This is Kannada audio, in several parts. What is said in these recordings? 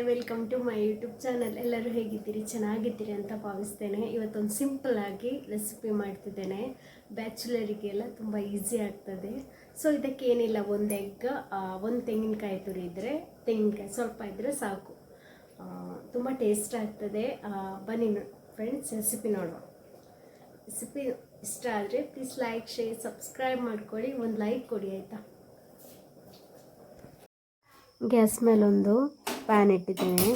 Welcome to my YouTube channel. ಎಲ್ಲರೂ ಹೇಗಿದ್ದೀರಿ? ಚೆನ್ನಾಗಿದ್ದೀರಿ ಅಂತ ಭಾವಿಸ್ತೇನೆ. ಇವತ್ತೊಂದು ಸಿಂಪಲ್ ಆಗಿ ರೆಸಿಪಿ ಮಾಡ್ತಿದ್ದೇನೆ. ಬ್ಯಾಚುಲರಿಗೆಲ್ಲ ತುಂಬ ಈಸಿ ಆಗ್ತದೆ. ಸೊ ಇದಕ್ಕೆ ಏನಿಲ್ಲ, ಒಂದು ಎಗ್, ಒಂದು ತೆಂಗಿನಕಾಯಿ ತುರಿದ್ರೆ, ತೆಂಗಿನಕಾಯಿ ಸ್ವಲ್ಪ ಇದ್ದರೆ ಸಾಕು, ತುಂಬ ಟೇಸ್ಟ್ ಆಗ್ತದೆ. ಬನ್ನಿ ಫ್ರೆಂಡ್ಸ್, ರೆಸಿಪಿ ನೋಡುವ. ರೆಸಿಪಿ ಇಷ್ಟ ಆದರೆ ಪ್ಲೀಸ್ ಲೈಕ್, ಶೇರ್, ಸಬ್ಸ್ಕ್ರೈಬ್ ಮಾಡ್ಕೊಳ್ಳಿ. ಒಂದು ಲೈಕ್ ಕೊಡಿ ಆಯಿತಾ. ಗ್ಯಾಸ್ ಮೇಲೊಂದು ಪ್ಯಾನ್ ಇಟ್ಟಿದ್ದೇನೆ.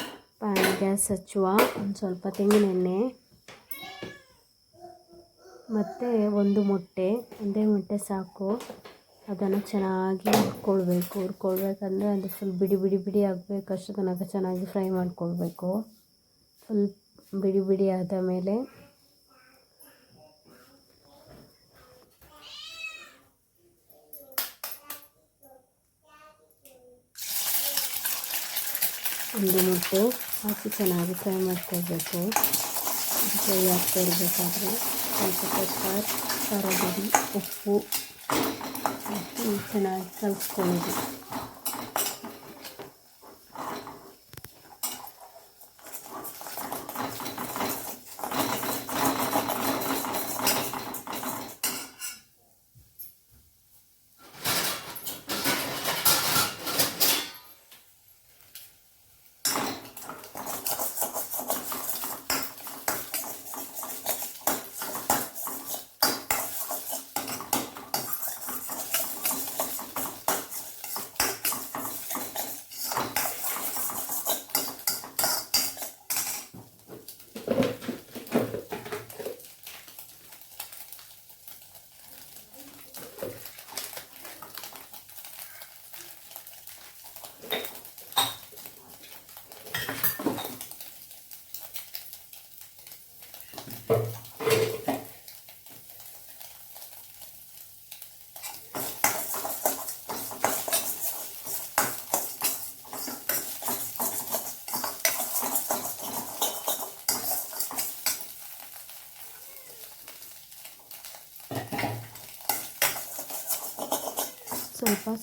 ಗ್ಯಾಸ್ ಹಚ್ಚುವ. ಒಂದು ಸ್ವಲ್ಪ ತೆಂಗಿನೆಣ್ಣೆ ಮತ್ತು ಒಂದು ಮೊಟ್ಟೆ, ಒಂದೇ ಮೊಟ್ಟೆ ಸಾಕು. ಅದನ್ನು ಚೆನ್ನಾಗಿ ಹುರ್ಕೊಳ್ಬೇಕಂದ್ರೆ ಅದು ಫುಲ್ ಬಿಡಿ ಬಿಡಿ ಬಿಡಿ ಆಗಬೇಕು. ಅಷ್ಟು ತನಕ ಚೆನ್ನಾಗಿ ಫ್ರೈ ಮಾಡ್ಕೊಳ್ಬೇಕು. ಫುಲ್ ಬಿಡಿ ಬಿಡಿ ಆದ ಮೇಲೆ ಒಂದು ಮೊಟ್ಟೆ ಹಾಕಿ ಚೆನ್ನಾಗಿ ಫ್ರೈ ಮಾಡ್ಕೊಳ್ಬೇಕು. ಫ್ರೈ ಆಗ್ತಾ ಇರಬೇಕಾದ್ರೆ ಸ್ವಲ್ಪ ಪೆಪ್ಪರ್, ಖಾರ ಪುಡಿ, ಉಪ್ಪು ಹಾಕಿ ಚೆನ್ನಾಗಿ ಕಲಿಸ್ಕೊಳ್ಳೋದು.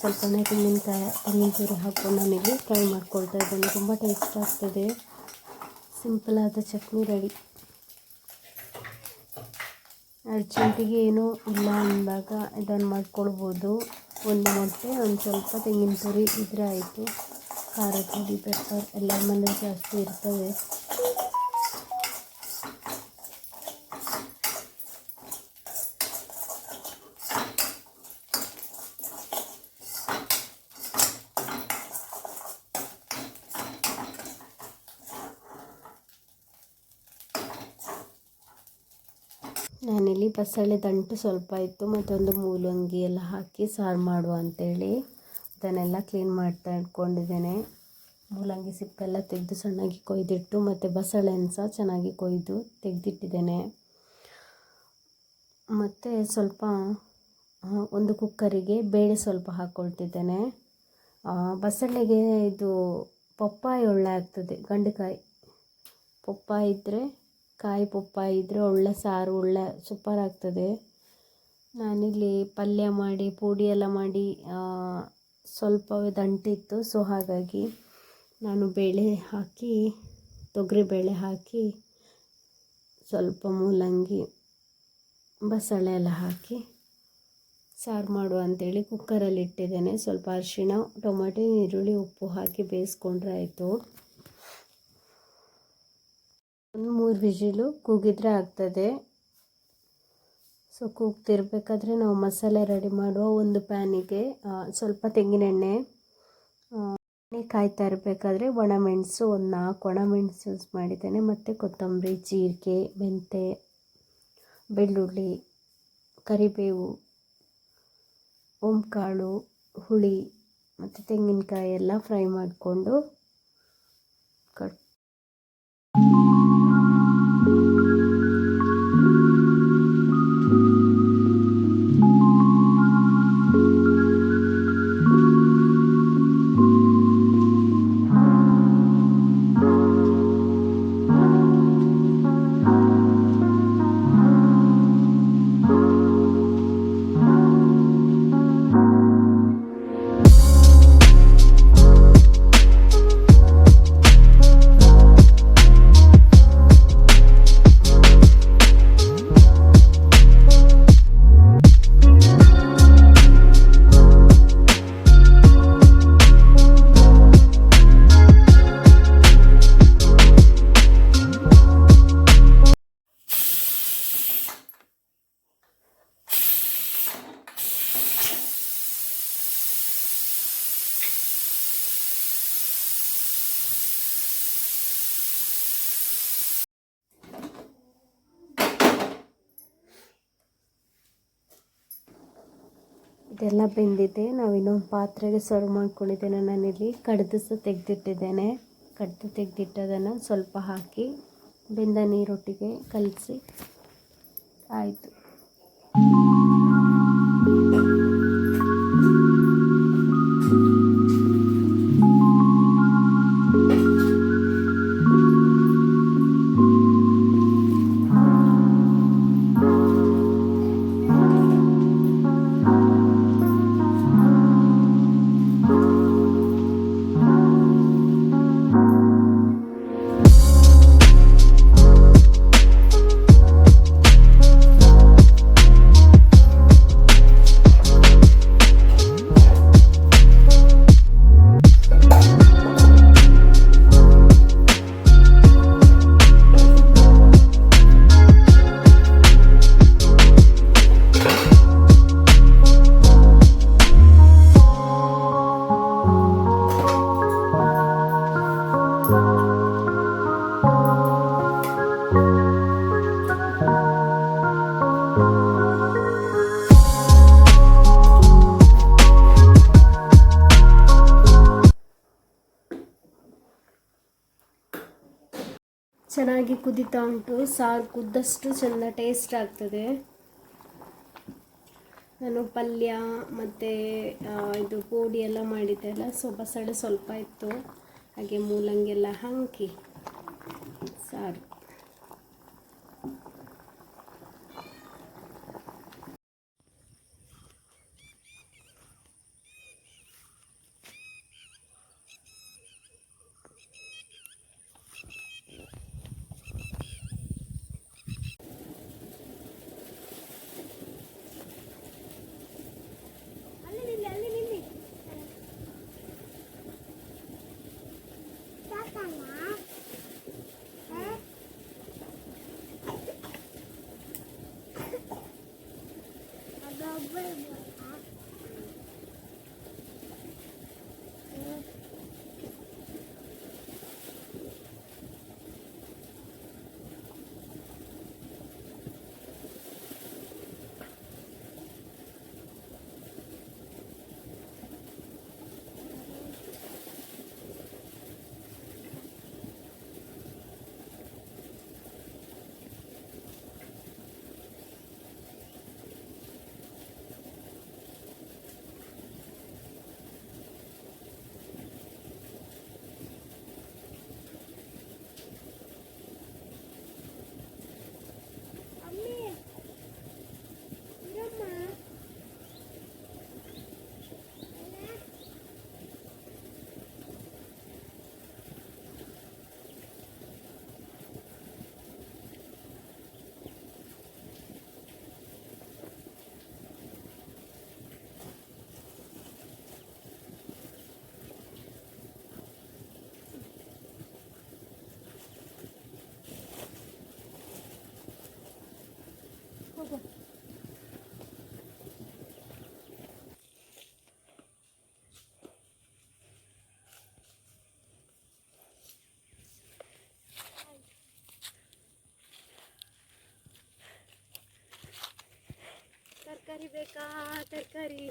ಸ್ವಲ್ಪನೇ ತೆಂಗಿನ ತುರಿ ಹಾಕ್ಕೊಂಡು ನಾನಿಲ್ಲಿ ಫ್ರೈ ಮಾಡ್ಕೊಳ್ತಾ ಇದ್ದೇನೆ. ತುಂಬ ಟೇಸ್ಟ್ ಆಗ್ತದೆ. ಸಿಂಪಲ್ ಆದ ಚಟ್ನಿ ರೆಡಿ. ಅರ್ಜೆಂಟಿಗೆ ಏನೂ ಇಲ್ಲ ಅಂದಾಗ ಇದನ್ನು ಮಾಡ್ಕೊಳ್ಬೋದು. ಒಂದು ಮೊಟ್ಟೆ, ಒಂದು ಸ್ವಲ್ಪ ತೆಂಗಿನ ತುರಿ ಇದ್ರೆ ಆಯಿತು. ಖಾರ ಪುಡಿ, ಪೆಪ್ಪರ್ ಎಲ್ಲ ಮನೇಲಿ ಜಾಸ್ತಿ ಇರ್ತವೆ. ನಾನಿಲ್ಲಿ ಬಸಳೆ ದಂಟು ಸ್ವಲ್ಪ ಇತ್ತು, ಮತ್ತೊಂದು ಮೂಲಂಗಿ ಎಲ್ಲ ಹಾಕಿ ಸಾರು ಮಾಡುವ ಅಂಥೇಳಿ ಅದನ್ನೆಲ್ಲ ಕ್ಲೀನ್ ಮಾಡ್ತಾ ಇಟ್ಕೊಂಡಿದ್ದೇನೆ. ಮೂಲಂಗಿ ಸಿಪ್ಪೆಲ್ಲ ತೆಗೆದು ಸಣ್ಣಗೆ ಕೊಯ್ದಿಟ್ಟು, ಮತ್ತು ಬಸಳೆಯನ್ನು ಸಹ ಚೆನ್ನಾಗಿ ಕೊಯ್ದು ತೆಗೆದಿಟ್ಟಿದ್ದೇನೆ. ಮತ್ತು ಸ್ವಲ್ಪ ಒಂದು ಕುಕ್ಕರಿಗೆ ಬೇಳೆ ಸ್ವಲ್ಪ ಹಾಕ್ಕೊಳ್ತಿದ್ದೇನೆ. ಬಸಳೆಗೆ ಇದು ಪಪ್ಪಾಯಿ ಒಳ್ಳೆ ಆಗ್ತದೆ. ಗಂಡುಕಾಯಿ ಪಪ್ಪಾಯಿ ಇದ್ದರೆ, ಕಾಯಿ ಪಪ್ಪಾಯಿ ಇದ್ದರೆ ಒಳ್ಳೆ ಸಾರು, ಒಳ್ಳೆ ಸೂಪರ್ ಆಗ್ತದೆ. ನಾನಿಲ್ಲಿ ಪಲ್ಯ ಮಾಡಿ ಪುಡಿ ಎಲ್ಲ ಮಾಡಿ ಸ್ವಲ್ಪವೇ ದಂಟಿತ್ತು. ಸೊ ಹಾಗಾಗಿ ನಾನು ಬೇಳೆ ಹಾಕಿ, ತೊಗರಿ ಬೇಳೆ ಹಾಕಿ, ಸ್ವಲ್ಪ ಮೂಲಂಗಿ, ಬಸಳೆ ಎಲ್ಲ ಹಾಕಿ ಸಾರು ಮಾಡುವ ಅಂಥೇಳಿ ಕುಕ್ಕರಲ್ಲಿ ಇಟ್ಟಿದ್ದೇನೆ. ಸ್ವಲ್ಪ ಅರಿಶಿಣ, ಟೊಮೆಟೊ, ಈರುಳ್ಳಿ, ಉಪ್ಪು ಹಾಕಿ ಬೇಯಿಸ್ಕೊಂಡ್ರೆ ಆಯಿತು. ಒಂದು 3 ವಿಜಿಲು ಕೂಗಿದ್ರೆ ಆಗ್ತದೆ. ಸೊ ಕೂಗ್ತಿರ್ಬೇಕಾದ್ರೆ ನಾವು ಮಸಾಲೆ ರೆಡಿ ಮಾಡುವ. ಒಂದು ಪ್ಯಾನಿಗೆ ಸ್ವಲ್ಪ ತೆಂಗಿನೆಣ್ಣೆ ಕಾಯ್ತಾ ಇರಬೇಕಾದ್ರೆ ಒಣಮೆಣಸು, ಒಂದು 4 ಒಣಮೆಣಸು ಯೂಸ್ ಮಾಡಿದ್ದೇನೆ. ಮತ್ತು ಕೊತ್ತಂಬರಿ, ಜೀರಿಗೆ, ಮೆಂತೆ, ಬೆಳ್ಳುಳ್ಳಿ, ಕರಿಬೇವು, ಓಂಕಾಳು, ಹುಳಿ ಮತ್ತು ತೆಂಗಿನಕಾಯಿ ಎಲ್ಲ ಫ್ರೈ ಮಾಡಿಕೊಂಡು ಇದೆಲ್ಲ ಬೆಂದಿದೆ. ನಾವು ಇನ್ನೊಂದು ಪಾತ್ರೆಗೆ ಸರ್ವ್ ಮಾಡ್ಕೊಂಡಿದ್ದೇನೆ. ನಾನಿಲ್ಲಿ ಕಡ್ದು ತೆಗೆದಿಟ್ಟಿದ್ದೇನೆ. ಕಡ್ದು ತೆಗೆದಿಟ್ಟದನ್ನು ಸ್ವಲ್ಪ ಹಾಕಿ ಬೆಂದ ನೀರೊಟ್ಟಿಗೆ ಕಲಸಿ ಆಯಿತು. ಚೆನ್ನಾಗಿ ಕುದೀತಾ ಉಂಟು. ಸಾರು ಕುದ್ದಷ್ಟು ಚೆಂದ ಟೇಸ್ಟ್ ಆಗ್ತದೆ. ನಾನು ಪಲ್ಯ ಮತ್ತು ಇದು ಪೋಡಿ ಎಲ್ಲ ಮಾಡಿದ್ದೆ ಅಲ್ಲ, ಬಸಳೆ ಸ್ವಲ್ಪ ಇತ್ತು, ಹಾಗೆ ಮೂಲಂಗಿ ಎಲ್ಲ ಹಾಕಿ ಸಾರು. ತರಕಾರಿ ಬೇಕಾ? ತರಕಾರಿ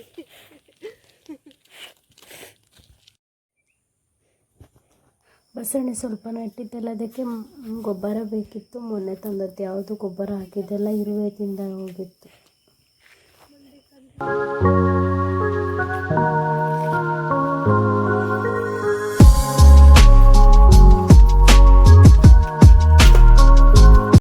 ಬಸಳೆ ಸ್ವಲ್ಪ ನೆಟ್ಟಿದ್ದೆಲ್ಲ, ಅದಕ್ಕೆ ಗೊಬ್ಬರ ಬೇಕಿತ್ತು. ಮೊನ್ನೆ ತಂದದ್ದು ಯಾವುದು ಗೊಬ್ಬರ ಹಾಕಿದ್ದೆಲ್ಲ ಇರುವೆ ತಿಂದ ಹೋಗಿತ್ತು.